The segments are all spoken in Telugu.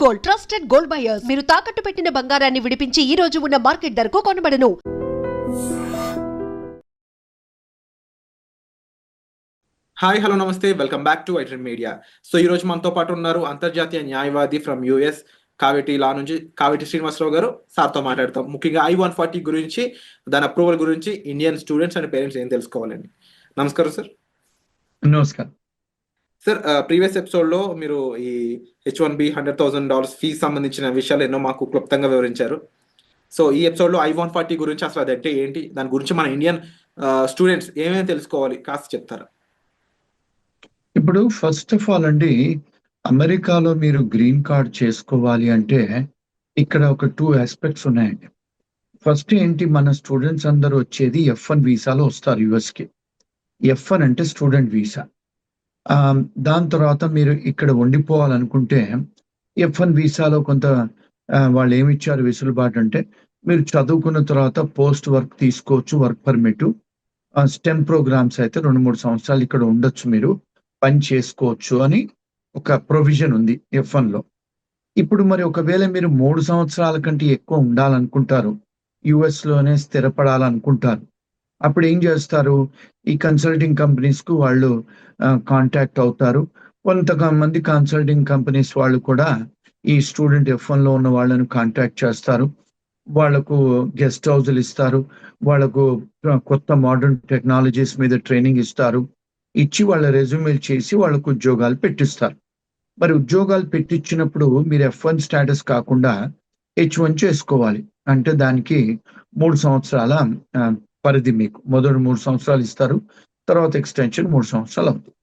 Gold, trusted gold buyers. మీరు తాకట్టు పెట్టిన బంగారాన్ని విడిపించి ఈ రోజు ఉన్న మార్కెట్ ధరకు కొనబడను. హాయ్ హలో నమస్తే, welcome back to iTrend Media. సో ఈ రోజు మనతో పాటు ఉన్నారు అంతర్జాతీయ న్యాయవాది ఫ్రమ్ యుఎస్ కావేటి లా నుంచి కావేటి శ్రీనివాసరావు గారు. సార్తో మాట్లాడతాం ముఖ్యంగా I-140 గురించి, దాని అప్రూవల్ గురించి ఇండియన్ స్టూడెంట్స్ అండ్ పేరెంట్స్ ఏం తెలుసుకోవాలండి. నమస్కారం సార్. నమస్కారం సార్, ప్రీవియస్ ఎపిసోడ్లో మీరు ఈ H-1B $100,000 ఫీజు సంబంధించిన విషయాలు ఎన్నో మాకు క్లుప్తంగా వివరించారు. సో ఈ ఎపిసోడ్లో I-140 గురించి అసలు అదంటే ఏంటి, దాని గురించి మన ఇండియన్ స్టూడెంట్స్ ఏమేమి తెలుసుకోవాలి కాస్త చెప్తారా? ఇప్పుడు ఫస్ట్ ఆఫ్ ఆల్ అండి, అమెరికాలో మీరు గ్రీన్ కార్డ్ చేసుకోవాలి అంటే ఇక్కడ ఒక 2 ఆస్పెక్ట్స్ ఉన్నాయండి. ఫస్ట్ ఏంటి, మన స్టూడెంట్స్ అందరూ వచ్చేది F1 వీసాలో వస్తారు యుఎస్కి. F1 అంటే స్టూడెంట్ వీసా. దాని తర్వాత మీరు ఇక్కడ ఉండిపోవాలనుకుంటే F1 వీసాలో కొంత వాళ్ళు ఏమి ఇచ్చారు వెసులుబాటు అంటే, మీరు చదువుకున్న తర్వాత పోస్ట్ వర్క్ తీసుకోవచ్చు, వర్క్ పర్మిట్. స్టెమ్ ప్రోగ్రామ్స్ అయితే 2-3 సంవత్సరాలు ఇక్కడ ఉండొచ్చు, మీరు పని చేసుకోవచ్చు అని ఒక ప్రొవిజన్ ఉంది F1లో. ఇప్పుడు మరి ఒకవేళ మీరు 3 సంవత్సరాల కంటే ఎక్కువ ఉండాలనుకుంటారు, యుఎస్లోనే స్థిరపడాలనుకుంటారు, అప్పుడు ఏం చేస్తారు, ఈ కన్సల్టింగ్ కంపెనీస్కు వాళ్ళు కాంటాక్ట్ అవుతారు. కొంతమంది కన్సల్టింగ్ కంపెనీస్ వాళ్ళు కూడా ఈ స్టూడెంట్ F1లో ఉన్న వాళ్ళను కాంటాక్ట్ చేస్తారు. వాళ్లకు గెస్ట్ హౌస్లు ఇస్తారు, వాళ్లకు కొత్త మోడర్న్ టెక్నాలజీస్ మీద ట్రైనింగ్ ఇస్తారు, ఇచ్చి వాళ్ళ రెజ్యూమేలు చేసి వాళ్ళకు ఉద్యోగాలు పెట్టిస్తారు. మరి ఉద్యోగాలు పెట్టించినప్పుడు మీరు F1 స్టేటస్ కాకుండా H1 చేసుకోవాలి. అంటే దానికి 3 సంవత్సరాల పరిధి, మీకు మొదటి 3 సంవత్సరాలు ఇస్తారు, తర్వాత ఎక్స్టెన్షన్ 3 సంవత్సరాలు అవుతుంది.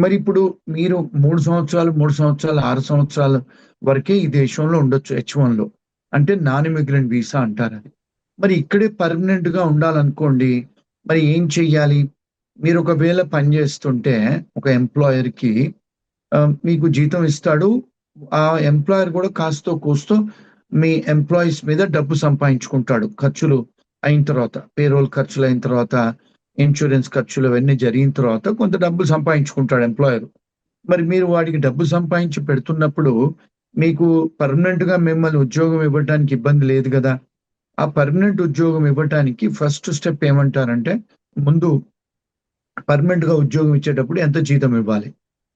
మరి ఇప్పుడు మీరు 3 సంవత్సరాలు 6 సంవత్సరాల వరకే ఈ దేశంలో ఉండొచ్చు H1లో, అంటే నాన్ ఇమిగ్రెంట్ వీసా అంటారు అది. మరి ఇక్కడే పర్మనెంట్ గా ఉండాలనుకోండి, మరి ఏం చెయ్యాలి? మీరు ఒకవేళ పనిచేస్తుంటే ఒక ఎంప్లాయర్కి మీకు జీతం ఇస్తాడు, ఆ ఎంప్లాయర్ కూడా కాస్తో కూస్తో మీ ఎంప్లాయీస్ మీద డబ్బు సంపాదించుకుంటాడు. ఖర్చులు అయిన తర్వాత, పేరోల్ ఖర్చులు అయిన తర్వాత, ఇన్సూరెన్స్ ఖర్చులు అవన్నీ జరిగిన తర్వాత కొంత డబ్బు సంపాదించుకుంటాడు ఎంప్లాయర్. మరి మీరు వాడికి డబ్బు సంపాదించి పెడుతున్నప్పుడు మీకు పర్మనెంట్ గా మిమ్మల్ని ఉద్యోగం ఇవ్వడానికి ఇబ్బంది లేదు కదా. ఆ పర్మనెంట్ ఉద్యోగం ఇవ్వడానికి ఫస్ట్ స్టెప్ ఏమంటారంటే, ముందు పర్మనెంట్ గా ఉద్యోగం ఇచ్చేటప్పుడు ఎంత జీతం ఇవ్వాలి,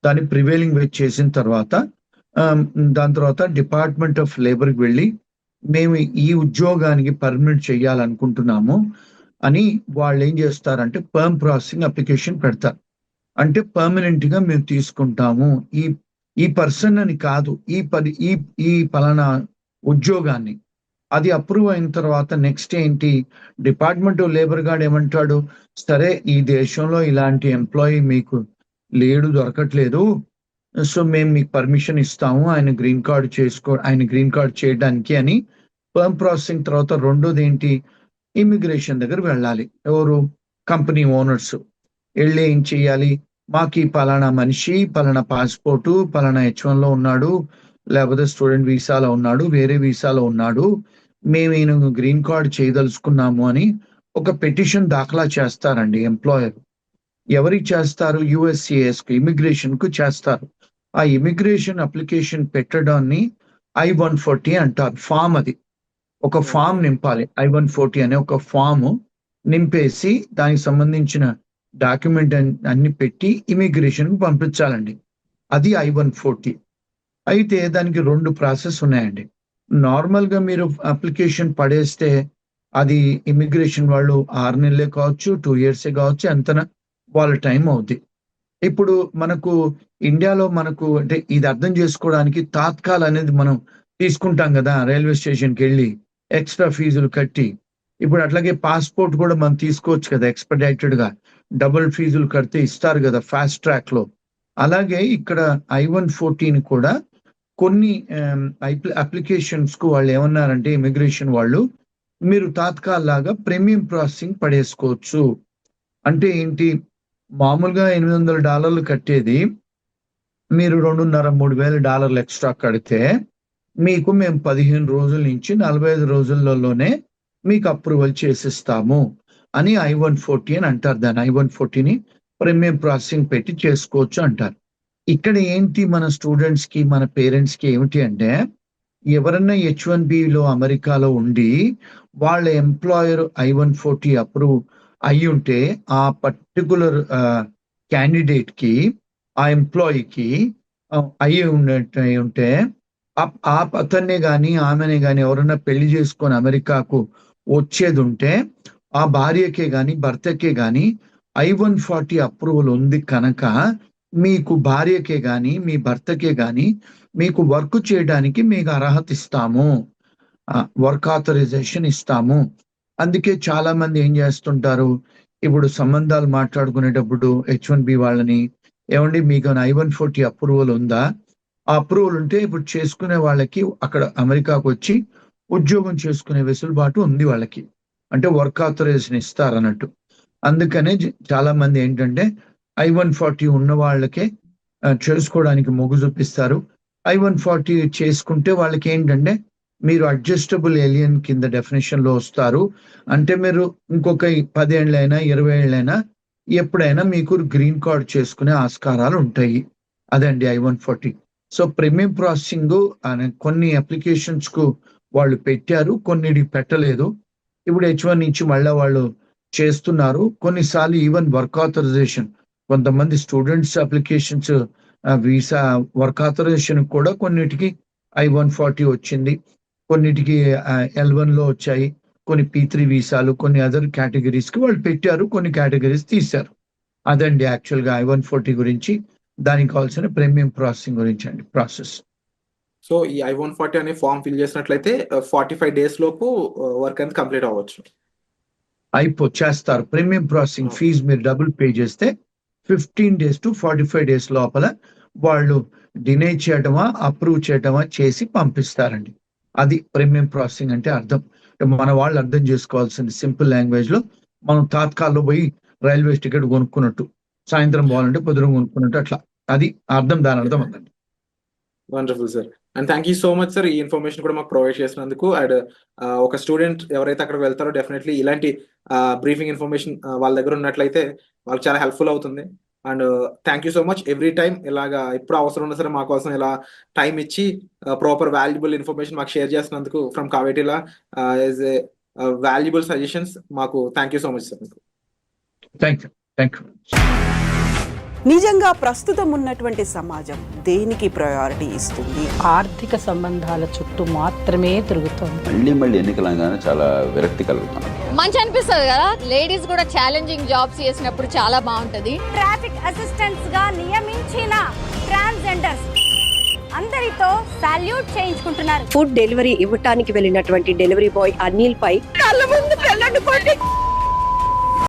దాన్ని ప్రివేలింగ్ వేజ్ చేసిన తర్వాత దాని తర్వాత డిపార్ట్మెంట్ ఆఫ్ లేబర్కి వెళ్ళి మేము ఈ ఉద్యోగానికి పర్మనెంట్ చేయాలనుకుంటున్నాము అని వాళ్ళు ఏం చేస్తారంటే పర్మ్ ప్రాసెసింగ్ అప్లికేషన్ పెడతారు. అంటే పర్మనెంట్ గా మేము తీసుకుంటాము ఈ పర్సన్ అని కాదు, ఈ పలానా ఉద్యోగాన్ని. అది అప్రూవ్ అయిన తర్వాత నెక్స్ట్ ఏంటి, డిపార్ట్మెంట్ ఆఫ్ లేబర్ గార్డ్ ఏమంటాడు, సరే ఈ దేశంలో ఇలాంటి ఎంప్లాయీ మీకు లేడు, దొరకట్లేదు, సో మేము మీకు పర్మిషన్ ఇస్తాము ఆయన గ్రీన్ కార్డ్ చేయడానికి అని. పర్మ్ ప్రాసెసింగ్ తర్వాత రెండోది ఏంటి, ఇమిగ్రేషన్ దగ్గర వెళ్ళాలి. ఎవరు, కంపెనీ ఓనర్స్ వెళ్ళి ఏం చెయ్యాలి, మాకు ఈ పలానా మనిషి పలానా పాస్పోర్టు పలానా H1లో ఉన్నాడు, లేకపోతే స్టూడెంట్ వీసాలో ఉన్నాడు, వేరే వీసాలో ఉన్నాడు, మేము ఈయన గ్రీన్ కార్డ్ చేయదలుచుకున్నాము అని ఒక పిటిషన్ దాఖలా చేస్తారండి ఎంప్లాయర్. ఎవరికి చేస్తారు, USCIS కు, ఇమిగ్రేషన్ కు చేస్తారు. ఆ ఇమిగ్రేషన్ అప్లికేషన్ పెట్టడాన్ని I-140 అంటారు. ఫామ్, అది ఒక ఫామ్ నింపాలి. I-140 అనే ఒక ఫామ్ నింపేసి దానికి సంబంధించిన డాక్యుమెంట్ అన్ని పెట్టి ఇమిగ్రేషన్ కు పంపించాలండి. అది I-140. అయితే దానికి 2 ప్రాసెస్ ఉన్నాయండి. నార్మల్ గా మీరు అప్లికేషన్ పడేస్తే అది ఇమిగ్రేషన్ వాళ్ళు 6 నెలలే కావచ్చు, 2 years కావచ్చు, ఎంత వాళ్ళ టైం అవుద్ది. ఇప్పుడు మనకు ఇండియాలో అంటే ఇది అర్థం చేసుకోవడానికి తాత్కాల్ అనేది మనం తీసుకుంటాం కదా, రైల్వే స్టేషన్కి వెళ్ళి ఎక్స్ట్రా ఫీజులు కట్టి. ఇప్పుడు అట్లాగే పాస్పోర్ట్ కూడా మనం తీసుకోవచ్చు కదా ఎక్స్పెడిటెడ్ గా, డబుల్ ఫీజులు కడితే ఇస్తారు కదా ఫాస్ట్ ట్రాక్ లో. అలాగే ఇక్కడ I-140 కూడా కొన్ని అప్లికేషన్స్ కు వాళ్ళు ఏమన్నారంటే, ఇమిగ్రేషన్ వాళ్ళు, మీరు తాత్కాల్ లాగా ప్రీమియం ప్రాసెసింగ్ పడేసుకోవచ్చు. అంటే ఏంటి, మామూలుగా $800 కట్టేది మీరు $2,500-3,000 ఎక్స్ట్రా కడితే మీకు మేము 15 రోజుల నుంచి 45 రోజులలోనే మీకు అప్రూవల్ చేసిస్తాము అని I-140 అని అంటారు. దాన్ని I-140ని ప్రీమియం ప్రాసెసింగ్ పెట్టి చేసుకోవచ్చు అంటారు. ఇక్కడ ఏంటి మన స్టూడెంట్స్ కి మన పేరెంట్స్ కి ఏమిటి అంటే, ఎవరన్నా H1B లో అమెరికాలో ఉండి వాళ్ళ ఎంప్లాయర్ I-140 అప్రూవ్ అయి ఉంటే ఆ పర్టికులర్ క్యాండిడేట్ కి, ఆ ఎంప్లాయీకి అయి ఉంటే అతన్నే గాని ఆమెనే గాని ఎవరన్నా పెళ్లి చేసుకొని అమెరికాకు వచ్చేది ఉంటే ఆ భార్యకే గాని భర్తకే గాని I-140 అప్రూవల్ ఉంది కనుక మీకు భార్యకే గాని మీ భర్తకే గాని మీకు వర్క్ చేయడానికి మీకు అర్హత ఇస్తాము, వర్క్ ఆథరైజేషన్ ఇస్తాము. అందుకే చాలా మంది ఏం చేస్తుంటారు, ఇప్పుడు సంబంధాలు మాట్లాడుకునేటప్పుడు H1B వాళ్ళని, ఏమండి మీకు I-140 అప్రూవల్ ఉందా? ఆ అప్రూవల్ ఉంటే ఇప్పుడు చేసుకునే వాళ్ళకి అక్కడ అమెరికాకు వచ్చి ఉద్యోగం చేసుకునే వెసులుబాటు ఉంది వాళ్ళకి, అంటే వర్క్ ఆథరైజేషన్ ఇస్తారు అన్నట్టు. అందుకనే చాలా మంది ఏంటంటే I-140 ఉన్న వాళ్ళకే చేసుకోవడానికి మొగ్గు చూపిస్తారు. I-140 చేసుకుంటే వాళ్ళకి ఏంటంటే మీరు అడ్జస్టబుల్ ఏలియన్ కింద డెఫినేషన్ లో వస్తారు. అంటే మీరు ఇంకొక 10 ఏళ్ళైనా 20 ఏళ్ళైనా ఎప్పుడైనా మీకు గ్రీన్ కార్డ్ చేసుకునే ఆస్కారాలు ఉంటాయి. అదండి I-140. సో ప్రీమియం ప్రాసెసింగ్ అనే కొన్ని అప్లికేషన్స్ కు వాళ్ళు పెట్టారు, కొన్నిటికి పెట్టలేదు. ఇప్పుడు H1 నుంచి మళ్ళీ వాళ్ళు చేస్తున్నారు. కొన్నిసార్లు ఈవెన్ వర్క్ ఆథరైజేషన్, కొంతమంది students applications visa work authorisation కూడా కొన్నిటికి I-140 వచ్చింది, కొన్నిటికి L1 లో వచ్చాయి, కొన్ని P3 వీసాలు, కొన్ని అదర్ కేటగిరీస్ కి వాళ్ళు పెట్టారు, కొన్ని కేటగిరీస్ తీశారు. అదండి యాక్చువల్ గా I-140 గురించి, దానికి కావాల్సిన ప్రీమియం ప్రాసెసింగ్ గురించి అండి ప్రాసెస్. సో ఈ I-140 అనే ఫామ్ ఫిల్ చేసినట్లయితే 45 days లోపు వర్క్ అనేది కంప్లీట్ అవ్వచ్చు. చేస్తారు. ప్రీమియం ప్రాసెసింగ్ ఫీజు మీరు డబుల్ పే చేస్తే 15 days to 45 days లోపల వాళ్ళు డినై చేయటమా అప్రూవ్ చేయటమా చేసి పంపిస్తారండి. అది ప్రీమియం ప్రాసెసింగ్ అంటే అర్థం. మన వాళ్ళు అర్థం చేసుకోవాల్సింది సింపుల్ లాంగ్వేజ్ లో, మనం తాత్కాల్లో పోయి రైల్వే టికెట్ కొనుక్కున్నట్టు, సాయంత్రం పోవాలంటే పొద్దున కొనుక్కున్నట్టు, అట్లా అది అర్థం, దాని అర్థం అందండి. Wonderful sir, and thank you so much sir ఈ ఇన్ఫర్మేషన్ కూడా మాకు ప్రొవైడ్ చేసినందుకు. అండ్ ఒక స్టూడెంట్ ఎవరైతే అక్కడికి వెళ్తారో డెఫినెట్లీ ఇలాంటి బ్రీఫింగ్ ఇన్ఫర్మేషన్ వాళ్ళ దగ్గర ఉన్నట్లయితే వాళ్ళకి చాలా హెల్ప్ఫుల్ అవుతుంది. And thank you so much every time ఇలాగా ఎప్పుడు అవసరం ఉన్నా సరే మా కోసం ఇలా టైం ఇచ్చి ప్రాపర్ వాల్యుబుల్ ఇన్ఫర్మేషన్ మాకు షేర్ చేసినందుకు ఫ్రమ్ కావేటిలా యాజ్ ఏ వాల్యుబుల్ సజెషన్స్ మాకు thank you so much sir. Thank you. నిజంగా ప్రస్తుతం ఉన్నటువంటి సమాజం దేనికి ప్రయారిటీ ఇస్తుంది? ఆర్థిక సంబంధాల చుట్టూ మాత్రమే తిరుగుతుంది. మళ్ళీ ఎన్నికలంగానే చాలా విరక్తి కలుగుతాం. మంచి అనిపిస్తుంది కదా, లేడీస్ కూడా ఛాలెంజింగ్ జాబ్స్ చేసినప్పుడు చాలా బాగుంటది. ట్రాఫిక్ అసిస్టెంట్స్ గా నియమించిన ట్రాన్స్జెండర్స్ అందరితో సాల్యూట్ చేయించుకుంటున్నారు. ఫుడ్ డెలివరీ ఇవ్వటానికి వెళ్ళినటువంటి డెలివరీ బాయ్ అనిల్ పై కళ్ళ ముందు పెళ్ళండి